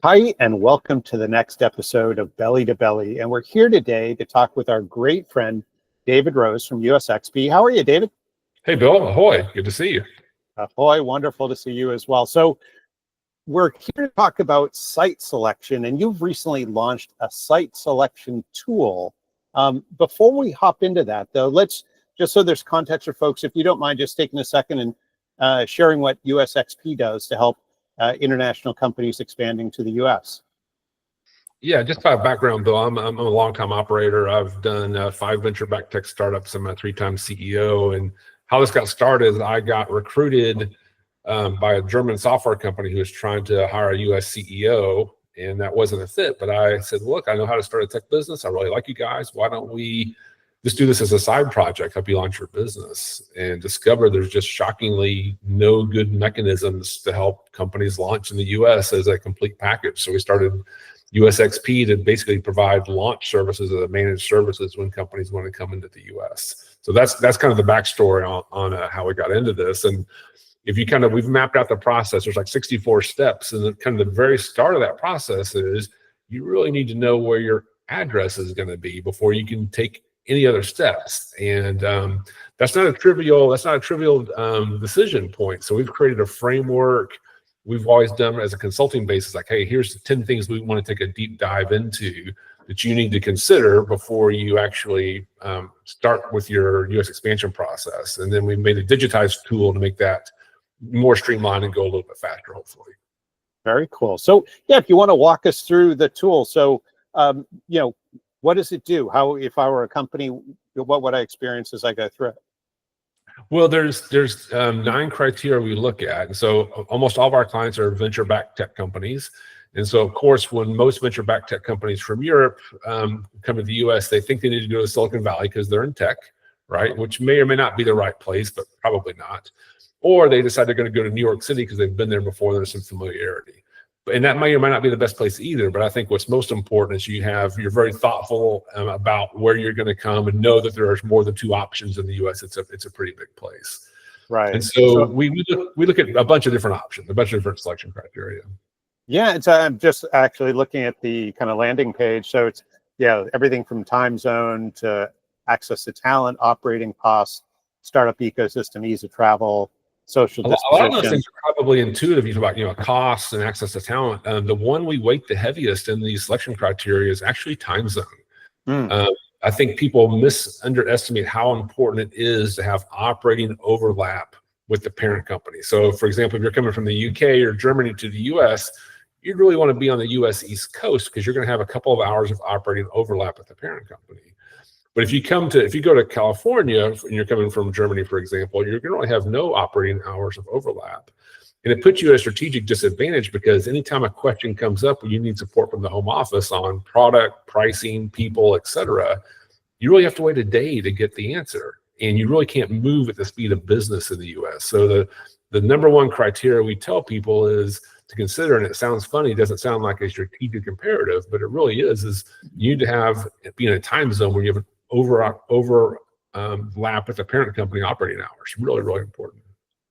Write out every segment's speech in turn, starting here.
Hi, and welcome to the next episode of Belly to Belly. And we're here today to talk with our great friend, David Rose from USXP. How are you, David? Hey, Bill. Ahoy. Good to see you. Ahoy. Wonderful to see you as well. So we're here to talk about site selection, and you've recently launched a site selection tool. Before we hop into that, though, let's just so there's context for folks, if you don't mind just taking a second and sharing what USXP does to help international companies expanding to the U.S. Yeah, just by background, Bill, I'm a long-time operator. I've done 5 venture-backed tech startups. I'm a 3-time CEO. And how this got started is I got recruited by a German software company who was trying to hire a U.S. CEO, and that wasn't a fit. But I said, look, I know how to start a tech business. I really like you guys. Why don't we just do this as a side project, help you launch your business, and discover there's just shockingly no good mechanisms to help companies launch in the US as a complete package. So we started USXP to basically provide launch services as a managed services when companies want to come into the US. So that's kind of the backstory on how we got into this. And if you we've mapped out the process, there's like 64 steps. And the very start of that process is you really need to know where your address is going to be before you can take any other steps. And that's not a trivial decision point. So we've created a framework. We've always done as a consulting basis, like, hey, here's the 10 things we want to take a deep dive into that you need to consider before you actually start with your US expansion process. And then we made a digitized tool to make that more streamlined and go a little bit faster, hopefully. Very cool. So yeah, if you want to walk us through the tool. So, what does it do? How, if I were a company, what would I experience as I go through it? Well, there's 9 criteria we look at. And so almost all of our clients are venture-backed tech companies. And so, of course, when most venture-backed tech companies from Europe come to the US, they think they need to go to Silicon Valley because they're in tech, right? Which may or may not be the right place, but probably not. Or they decide they're going to go to New York City because they've been there before, there's some familiarity. And that may or might not be the best place either, but I think what's most important is you're very thoughtful about where you're going to come and know that there are more than 2 options in the U.S. It's a pretty big place, right? And so we look at a bunch of different options, a bunch of different selection criteria. Yeah, I'm just actually looking at the kind of landing page. So it's everything from time zone to access to talent, operating costs, startup ecosystem, ease of travel, social disposition. A lot of those things are probably intuitive. You talk about costs and access to talent. The one we weight the heaviest in these selection criteria is actually time zone. I think people underestimate how important it is to have operating overlap with the parent company. So, for example, if you're coming from the UK or Germany to the US, you'd really want to be on the US East Coast because you're going to have a couple of hours of operating overlap with the parent company. But if you go to California and you're coming from Germany, for example, you're going to have no operating hours of overlap. And it puts you at a strategic disadvantage because anytime a question comes up where you need support from the home office on product, pricing, people, et cetera, you really have to wait a day to get the answer. And you really can't move at the speed of business in the US. So the number one criteria we tell people is to consider, and it sounds funny, it doesn't sound like a strategic imperative, but it really is you need to be in a time zone where you have an overlap with the parent company operating hours. Really, really important.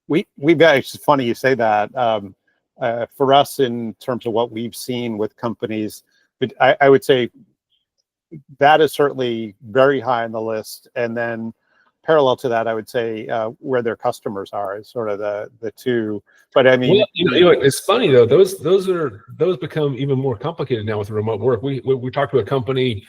It's funny you say that. For us, in terms of what we've seen with companies, but I would say that is certainly very high on the list. And then parallel to that, I would say where their customers are is sort of the two. But I mean, it's funny though; those become even more complicated now with remote work. We talked to a company.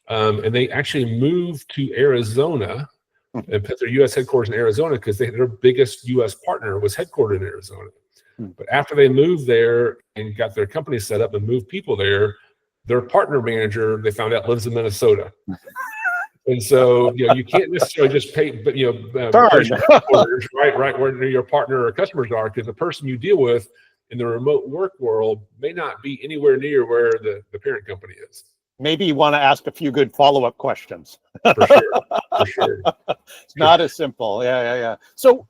And they actually moved to Arizona and put their U.S. headquarters in Arizona because their biggest U.S. partner was headquartered in Arizona. But after they moved there and got their company set up and moved people there, their partner manager, they found out, lives in Minnesota. And so you can't necessarily just pay, but headquarters, right where your partner or customers are, because the person you deal with in the remote work world may not be anywhere near where the parent company is. Maybe you want to ask a few good follow-up questions. For sure. It's not as simple. Yeah. So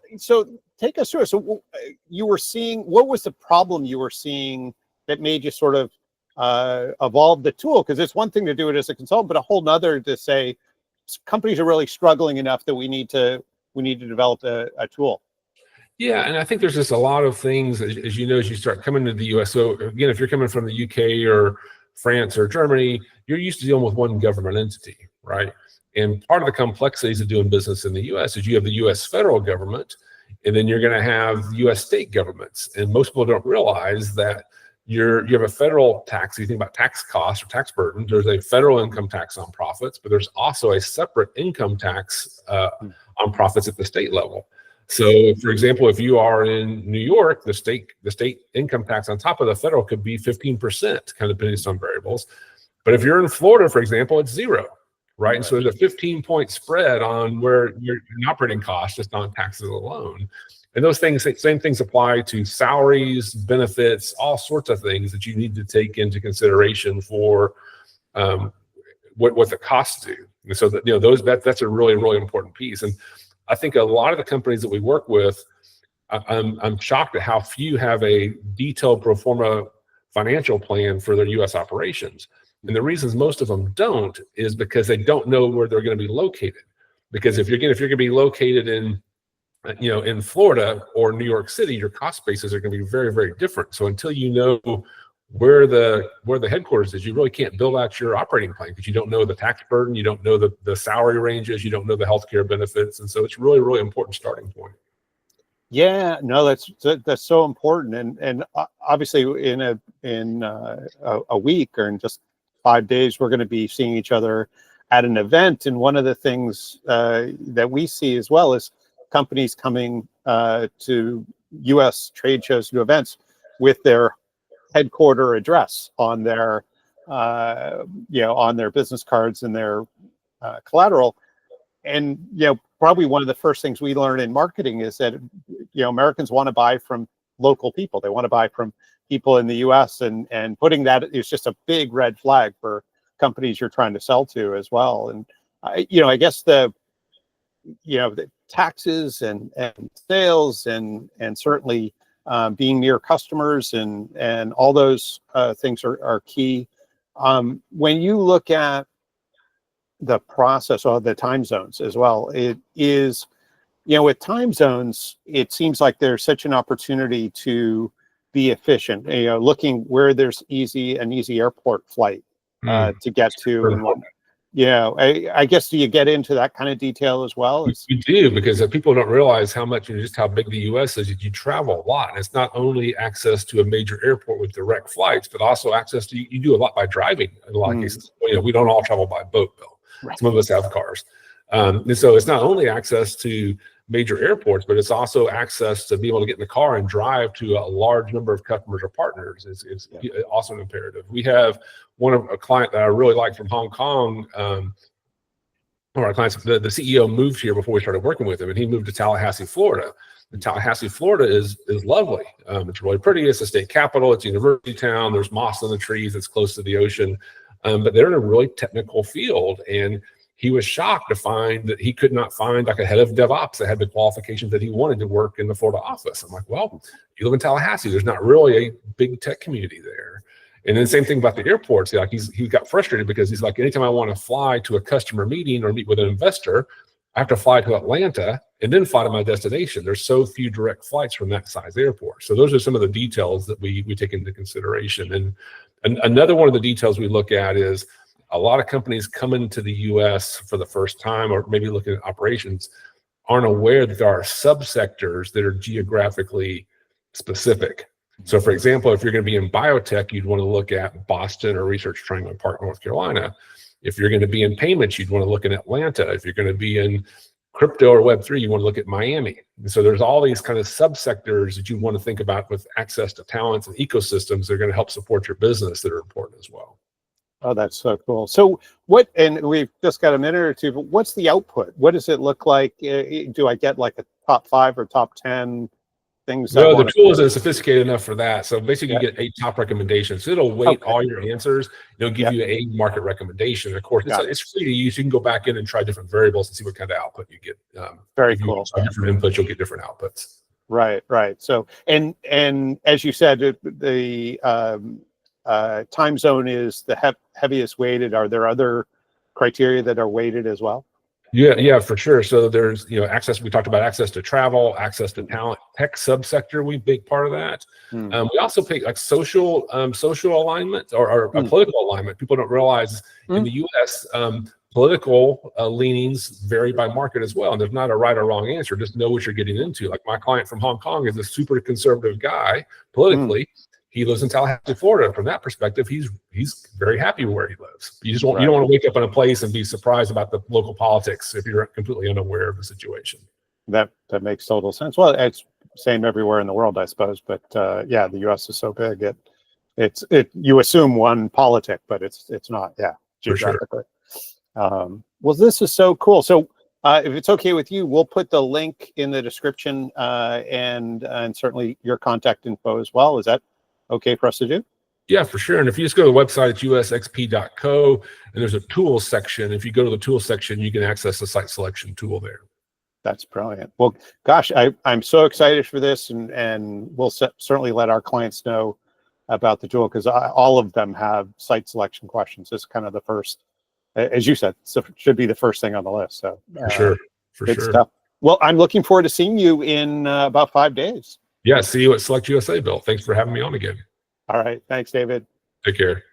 take us through it. So you were seeing, what was the problem you were seeing that made you sort of evolve the tool? Because it's one thing to do it as a consultant, but a whole nother to say companies are really struggling enough that we need to develop a tool. Yeah, and I think there's just a lot of things, as you know, as you start coming to the U.S. So again, if you're coming from the UK or France or Germany, you're used to dealing with one government entity, right? And part of the complexities of doing business in the U.S. is you have the U.S. federal government, and then you're going to have U.S. state governments. And most people don't realize that you have a federal tax. You think about tax costs or tax burden. There's a federal income tax on profits, but there's also a separate income tax on profits at the state level. So, for example, if you are in New York, the state income tax on top of the federal could be 15%, kind of depending on some variables. But if you're in Florida, for example, it's 0, right? And so there's a 15-point spread on where your operating costs just on taxes alone. And those things, same things apply to salaries, benefits, all sorts of things that you need to take into consideration for what the costs do. And so that that's a really, really important piece. And I think a lot of the companies that we work with, I'm shocked at how few have a detailed pro forma financial plan for their U.S. operations. And the reasons most of them don't is because they don't know where they're going to be located. Because if you're going to be located in Florida or New York City, your cost bases are going to be very, very different. So until you know where the headquarters is, you really can't build out your operating plan because you don't know the tax burden, you don't know the salary ranges, you don't know the healthcare benefits, and so it's really, really important starting point. Yeah, no, that's so important, and obviously in a week or in just 5 days, we're going to be seeing each other at an event, and one of the things that we see as well is companies coming to U.S. trade shows, to events with their headquarter address on their on their business cards and their collateral. And probably one of the first things we learn in marketing is that Americans want to buy from local people. They want to buy from people in the US, and putting that is just a big red flag for companies you're trying to sell to as well. And I guess the taxes and sales and certainly being near customers and all those things are key. When you look at the process or the time zones as well, it is, with time zones, it seems like there's such an opportunity to be efficient, looking where there's an easy airport flight to get to. And I guess, do you get into that kind of detail as well? You do, because people don't realize how much, just how big the U.S. is. You travel a lot, and it's not only access to a major airport with direct flights, but also access to, you do a lot by driving in a lot of cases. We don't all travel by boat, Bill. Right. Some of us have cars. And so it's not only access to major airports, but it's also access to be able to get in the car and drive to a large number of customers or partners is also an imperative. We have a client that I really like from Hong Kong. One of our clients, the CEO moved here before we started working with him, and he moved to Tallahassee, Florida. And Tallahassee, Florida is lovely. It's really pretty. It's a state capital. It's a university town. There's moss on the trees. It's close to the ocean. But they're in a really technical field, and he was shocked to find that he could not find like a head of DevOps that had the qualifications that he wanted to work in the Florida office. I'm like, well, you live in Tallahassee. There's not really a big tech community there. And then same thing about the airports. He got frustrated because he's like, anytime I want to fly to a customer meeting or meet with an investor, I have to fly to Atlanta and then fly to my destination. There's so few direct flights from that size airport. So those are some of the details that we take into consideration. And another one of the details we look at is a lot of companies coming to the U.S. for the first time, or maybe looking at operations, aren't aware that there are subsectors that are geographically specific. So, for example, if you're going to be in biotech, you'd want to look at Boston or Research Triangle Park, North Carolina. If you're going to be in payments, you'd want to look in Atlanta. If you're going to be in crypto or Web3, you want to look at Miami. And so there's all these kind of subsectors that you want to think about with access to talents and ecosystems that are going to help support your business that are important as well. Oh, that's so cool. So and we've just got a minute or two, but what's the output? What does it look like? Do I get like a top 5 or top 10 things? Well, the tool isn't sophisticated enough for that. So basically, you get 8 top recommendations. So it'll weight all your answers. It'll give you a market recommendation. Of course, it's free to use. You can go back in and try different variables and see what kind of output you get. Very cool. Different inputs, you'll get different outputs. Right. So, and as you said, the time zone is the heaviest weighted. Are there other criteria that are weighted as well? Yeah, for sure. So there's, access. We talked about access to travel, access to talent, tech subsector. We big part of that. We also pick like social alignment or a political alignment. People don't realize in the U.S. Political leanings vary by market as well, and there's not a right or wrong answer. Just know what you're getting into. Like my client from Hong Kong is a super conservative guy politically. He lives in Tallahassee, Florida. From that perspective, he's very happy where he lives. You don't want to wake up in a place and be surprised about the local politics if you're completely unaware of the situation. That makes total sense. Well, it's same everywhere in the world, I suppose. But yeah, the U.S. is so big. You assume one politic, but it's not. Yeah, geographically. Well, this is so cool. So if it's okay with you, we'll put the link in the description and certainly your contact info as well. Is that okay for us to do? Yeah, for sure. And if you just go to the website, it's usxp.co, and there's a tools section. If you go to the tools section, you can access the site selection tool there. That's brilliant. Well, gosh, I'm so excited for this, and we'll certainly let our clients know about the tool, because all of them have site selection questions. It's kind of the first, as you said, so it should be the first thing on the list. So for sure. Stuff. Well, I'm looking forward to seeing you in about 5 days. Yeah, see you at Select USA, Bill. Thanks for having me on again. All right. Thanks, David. Take care.